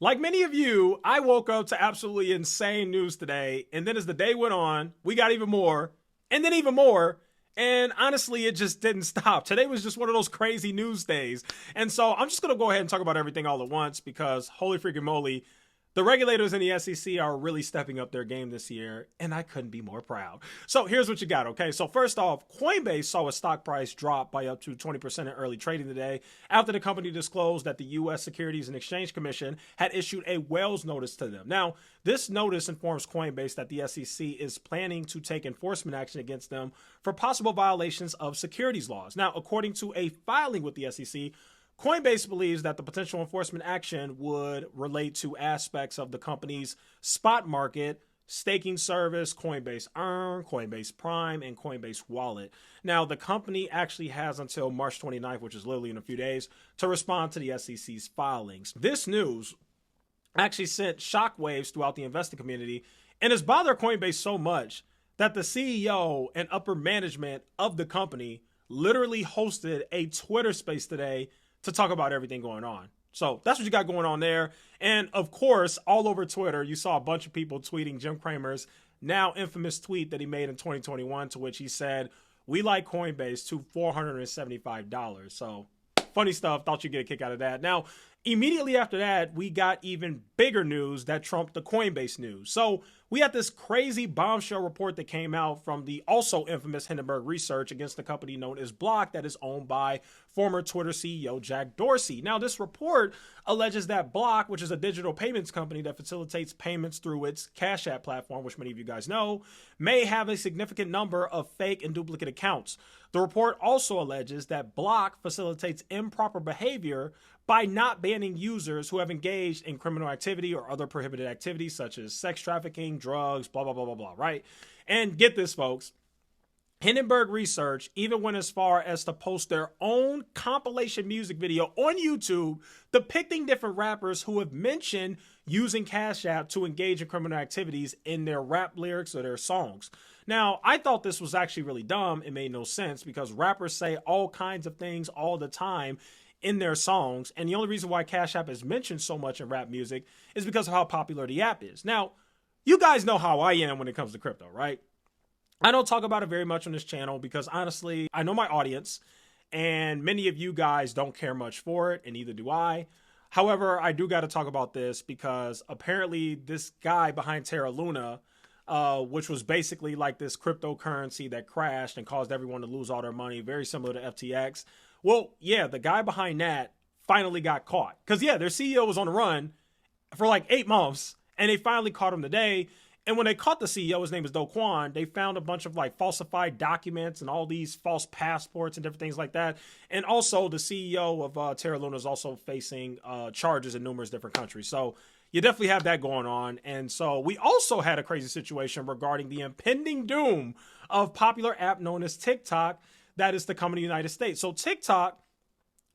Like many of you, I woke up to absolutely insane news today. And then as the day went on, we got even more, and then even more. And honestly, it just didn't stop. Today was just one of those crazy news days. And so I'm just going to go ahead and talk about everything all at once because holy freaking moly, the regulators in the SEC are really stepping up their game this year, and I couldn't be more proud. So here's what you got, okay? So first off, Coinbase saw a stock price drop by up to 20% in early trading today after the company disclosed that the U.S. Securities and Exchange Commission had issued a Wells notice to them. Now, this notice informs Coinbase that the SEC is planning to take enforcement action against them for possible violations of securities laws. Now, according to a filing with the SEC, Coinbase believes that the potential enforcement action would relate to aspects of the company's spot market, staking service, Coinbase Earn, Coinbase Prime, and Coinbase Wallet. Now, the company actually has until March 29th, which is literally in a few days, to respond to the SEC's filings. This news actually sent shockwaves throughout the investing community and has bothered Coinbase so much that the CEO and upper management of the company literally hosted a Twitter space today to talk about everything going on. So that's what you got going on there. And of course, all over Twitter, you saw a bunch of people tweeting Jim Cramer's now infamous tweet that he made in 2021, to which he said, "We like Coinbase to $475. So funny stuff. Thought you'd get a kick out of that. Now, immediately after that, we got even bigger news that trumped the Coinbase news. So we had this crazy bombshell report that came out from the also infamous Hindenburg research against the company known as Block that is owned by former Twitter CEO Jack Dorsey. Now, this report alleges that Block, which is a digital payments company that facilitates payments through its Cash App platform, which many of you guys know, may have a significant number of fake and duplicate accounts. The report also alleges that Block facilitates improper behavior by not banning users who have engaged in criminal activity or other prohibited activities such as sex trafficking, drugs, blah, blah, blah, blah, blah, right? And get this, folks. Hindenburg Research even went as far as to post their own compilation music video on YouTube depicting different rappers who have mentioned using Cash App to engage in criminal activities in their rap lyrics or their songs. Now, I thought this was actually really dumb. It made no sense because rappers say all kinds of things all the time in their songs. And the only reason why Cash App is mentioned so much in rap music is because of how popular the app is. Now, you guys know how I am when it comes to crypto, right? I don't talk about it very much on this channel because honestly, I know my audience and many of you guys don't care much for it, and neither do I. However, I do got to talk about this because apparently this guy behind Terra Luna, which was basically like this cryptocurrency that crashed and caused everyone to lose all their money, very similar to FTX. Well, yeah, the guy behind that finally got caught. Because, yeah, their CEO was on the run for like 8 months, and they finally caught him today. And when they caught the CEO, his name is Do Kwon, they found a bunch of like falsified documents and all these false passports and different things like that. And also the CEO of Terra Luna is also facing charges in numerous different countries. So you definitely have that going on. And so we also had a crazy situation regarding the impending doom of popular app known as TikTok that is to come in the United States. So TikTok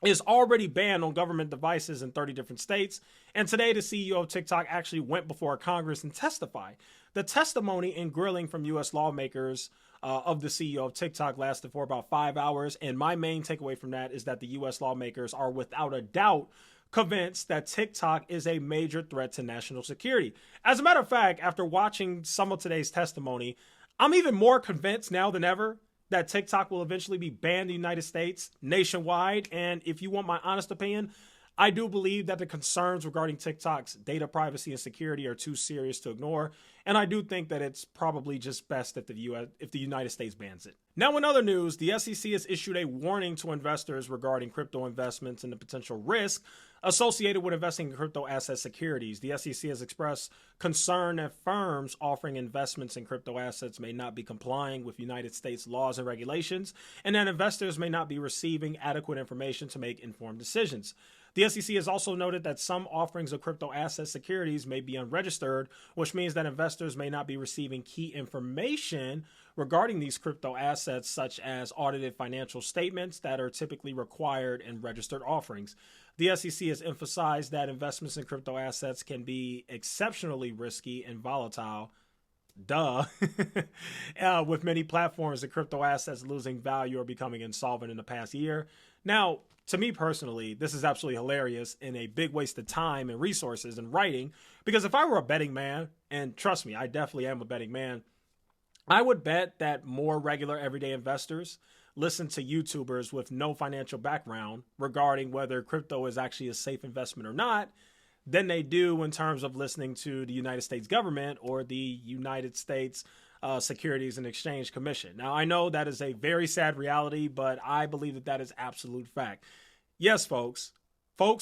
is already banned on government devices in 30 different states. And today, the CEO of TikTok actually went before Congress and testified. The testimony and grilling from U.S. lawmakers of the CEO of TikTok lasted for about 5 hours. And my main takeaway from that is that the U.S. lawmakers are without a doubt convinced that TikTok is a major threat to national security. As a matter of fact, after watching some of today's testimony, I'm even more convinced now than ever that TikTok will eventually be banned in the United States nationwide. And if you want my honest opinion, I do believe that the concerns regarding TikTok's data privacy and security are too serious to ignore. And I do think that it's probably just best if the United States bans it. Now, in other news, the SEC has issued a warning to investors regarding crypto investments and the potential risk associated with investing in crypto asset securities. The SEC has expressed concern that firms offering investments in crypto assets may not be complying with United States laws and regulations, and that investors may not be receiving adequate information to make informed decisions. The SEC has also noted that some offerings of crypto asset securities may be unregistered, which means that investors may not be receiving key information regarding these crypto assets, such as audited financial statements that are typically required in registered offerings. The SEC has emphasized that investments in crypto assets can be exceptionally risky and volatile. Duh. With many platforms and crypto assets losing value or becoming insolvent in the past year. Now, to me personally, this is absolutely hilarious and a big waste of time and resources in writing, because if I were a betting man, and trust me, I definitely am a betting man, I would bet that more regular everyday investors listen to YouTubers with no financial background regarding whether crypto is actually a safe investment or not than they do in terms of listening to the United States government or the United States Securities and Exchange Commission. Now, I know that is a very sad reality, but I believe that that is absolute fact. Yes, folks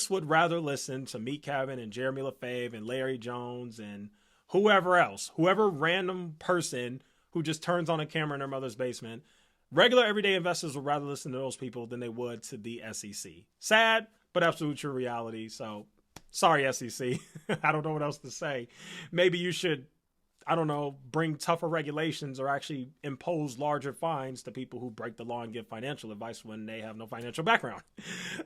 would rather listen to Meet Kevin and Jeremy LaFave and Larry Jones and whoever else, whoever random person who just turns on a camera in their mother's basement. Regular everyday investors would rather listen to those people than they would to the SEC. Sad, but absolute true reality. So sorry, SEC. I don't know what else to say. Maybe you should, I don't know, bring tougher regulations or actually impose larger fines to people who break the law and give financial advice when they have no financial background.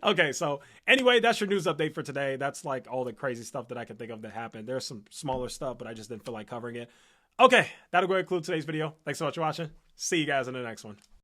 Okay, so anyway, that's your news update for today. That's like all the crazy stuff that I can think of that happened. There's some smaller stuff, but I just didn't feel like covering it. Okay, that'll go ahead and conclude today's video. Thanks so much for watching. See you guys in the next one.